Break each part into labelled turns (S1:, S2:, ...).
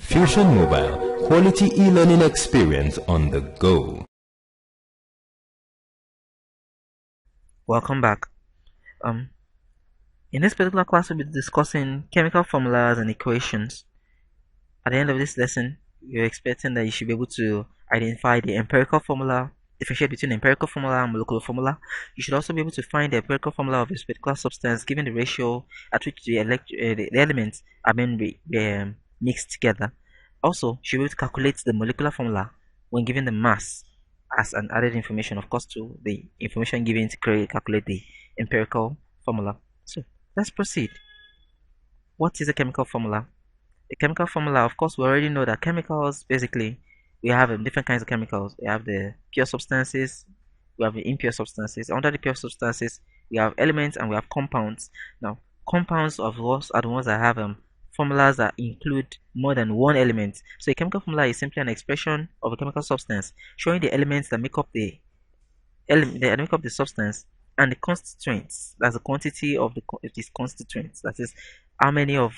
S1: Fusion Mobile, quality e-learning experience on the go.
S2: Welcome back. In this particular class, we'll be discussing chemical formulas and equations. At the end of this lesson, you're expecting that you should be able to identify the empirical formula, differentiate between empirical formula and molecular formula. You should also be able to find the empirical formula of a particular substance given the ratio at which the elements are being mixed together. Also, you should be able to calculate the molecular formula when given the mass as an added information, of course, to the information given to calculate the empirical formula. So let's proceed. What is a chemical formula? The chemical formula, of course, we already know that chemicals, basically, we have different kinds of chemicals. We have the pure substances, we have the impure substances. Under the pure substances, we have elements and we have compounds. Now, compounds of course are the ones that have formulas that include more than one element. So a chemical formula is simply an expression of a chemical substance showing the elements that make up the substance and the constituents. That's the quantity of these constituents. That is how many of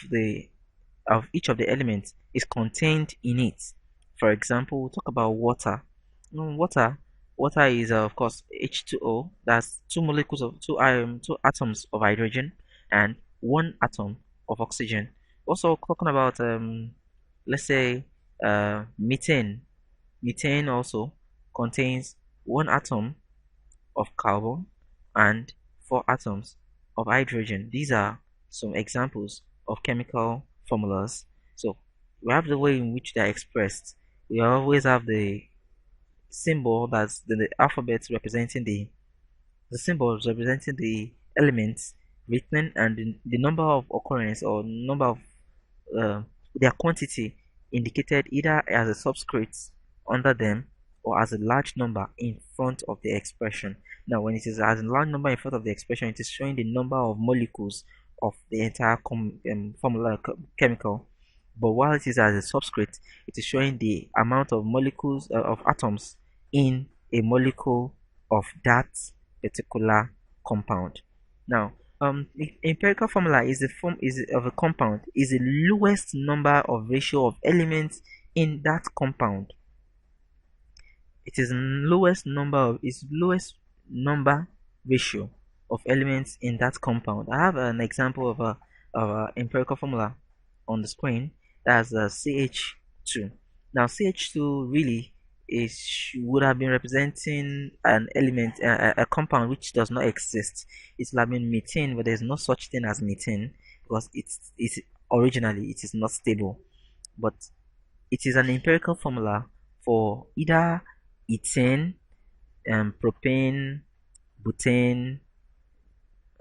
S2: each of the elements is contained in it. For example, we'll talk about water. Water is of course H2O. That's two atoms of hydrogen and one atom of oxygen. Also talking about let's say methane. Methane also contains one atom of carbon and 4 atoms of hydrogen. These are some examples of chemical formulas. So we have the way in which they are expressed. We always have the symbol, that's the alphabet representing the symbols representing the elements written, and the number of occurrence or number of their quantity indicated either as a subscript under them or as a large number in front of the expression. Now, when it is as a large number in front of the expression, it is showing the number of molecules of the entire formula chemical. But while it is as a subscript, it is showing the amount of molecules of atoms in a molecule of that particular compound. Now, empirical formula is of a compound is the lowest number of ratio of elements in that compound. It is lowest number ratio of elements in that compound. I have an example of a empirical formula on the screen. That's CH2. Now CH2 really would have been representing an element, a compound which does not exist. It would have been methane, but there's no such thing as methane because it's originally it is not stable. But it is an empirical formula for either ethane, propane, butane,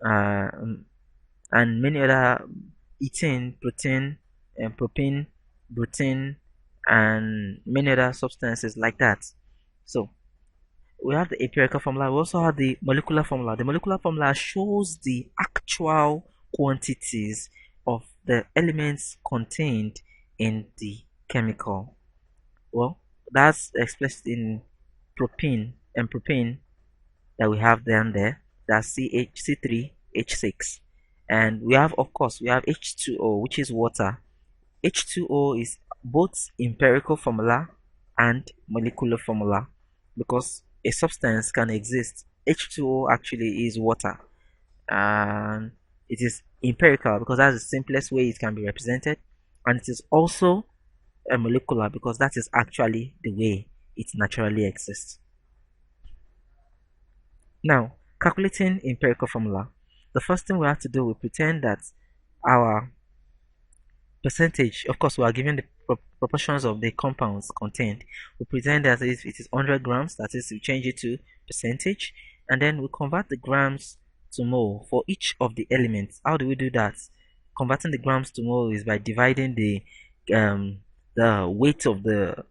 S2: and many other ethane, protein, propane, butane, and many other substances like that. So we have the empirical formula. We also have the molecular formula. The molecular formula shows the actual quantities of the elements contained in the chemical. Well, that's expressed in propane that we have down there. That's C3H6, and we have, of course, we have H2O, which is water. H2O is both empirical formula and molecular formula because a substance can exist. H2O actually is water, and it is empirical because that's the simplest way it can be represented, and it is also a molecular because that is actually the way it naturally exists. Now, calculating empirical formula. The first thing we have to do, we pretend that our percentage, of course, we are given the proportions of the compounds contained. We pretend that it is 100 grams, that is, we change it to percentage, and then we convert the grams to mole for each of the elements. How do we do that? Converting the grams to mole is by dividing the weight of the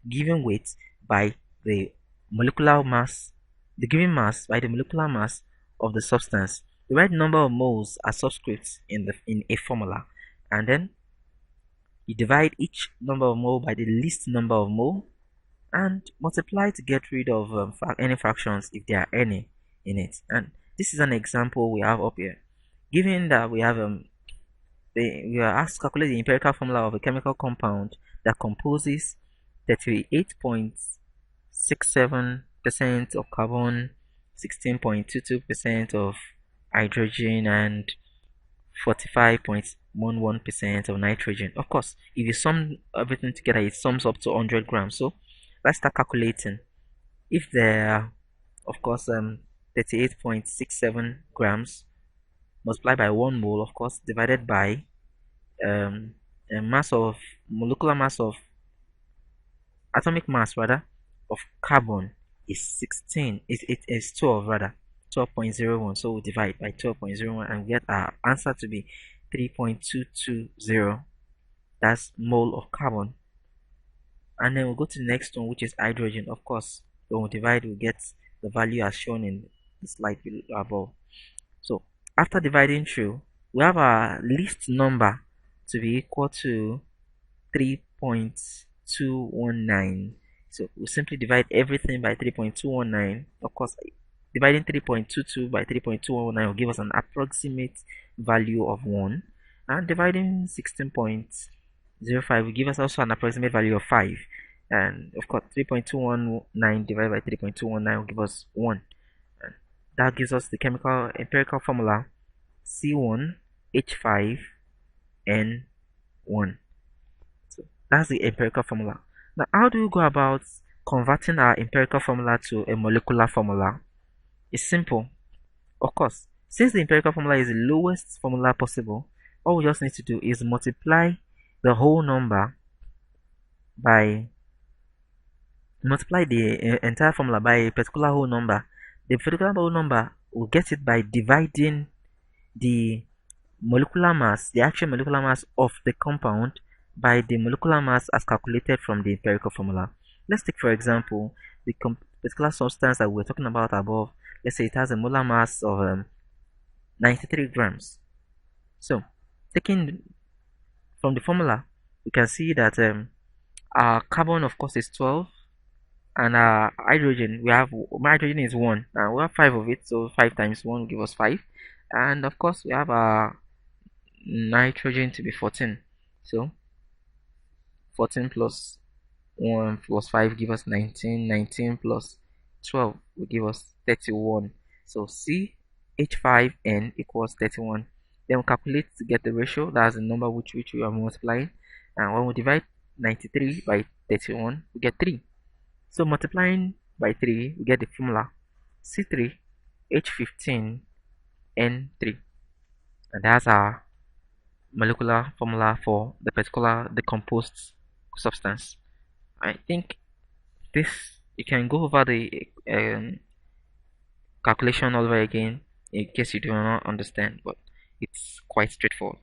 S2: given weight by the molecular mass, the given mass by the molecular mass of the substance. The right number of moles are subscripts in a formula, and then you divide each number of mole by the least number of mole and multiply to get rid of any fractions if there are any in it. And this is an example we have up here. Given that we have we are asked to calculate the empirical formula of a chemical compound that composes 38.67% of carbon, 16.22% of hydrogen, and 45.11% of nitrogen. Of course, if you sum everything together, it sums up to 100 grams. So let's start calculating. If there are, of course, 38.67 grams multiplied by 1 mole, of course, divided by a molecular mass of atomic mass rather of carbon is 16. It is 12 rather, 12.01. So we divide by 12.01 and get our answer to be 3.220. That's mole of carbon. And then we'll go to the next one, which is hydrogen. Of course, when we divide, we get the value as shown in the slide above. So after dividing through, we have our least number to be equal to 3.219. So we simply divide everything by 3.219. Of course, dividing 3.22 by 3.219 will give us an approximate value of 1, and dividing 16.05 will give us also an approximate value of 5. And of course, 3.219 divided by 3.219 will give us 1. And that gives us the chemical empirical formula C1H5N1. So that's the empirical formula. Now, how do we go about converting our empirical formula to a molecular formula? It's simple. Of course, since the empirical formula is the lowest formula possible, all we just need to do is multiply the whole number by the entire formula by a particular whole number. The particular whole number, we'll get it by dividing the molecular mass, the actual molecular mass of the compound, by the molecular mass as calculated from the empirical formula. Let's take, for example, the particular substance that we're talking about above. Let's say it has a molar mass of 93 grams. So, taking from the formula, we can see that our carbon, of course, is 12, and our hydrogen, hydrogen is 1, and we have 5 of it, so 5 times 1 will give us 5. And of course, we have our nitrogen to be 14. So 14 plus 1 plus 5 give us 19. 19 plus 12 will give us 31. So CH5N equals 31. Then we calculate to get the ratio. That's the number which we are multiplying. And when we divide 93 by 31, we get 3. So multiplying by 3, we get the formula C3H15N3. And that's our molecular formula for the particular decomposed substance. I think this, you can go over the calculation all over again in case you do not understand, but it's quite straightforward.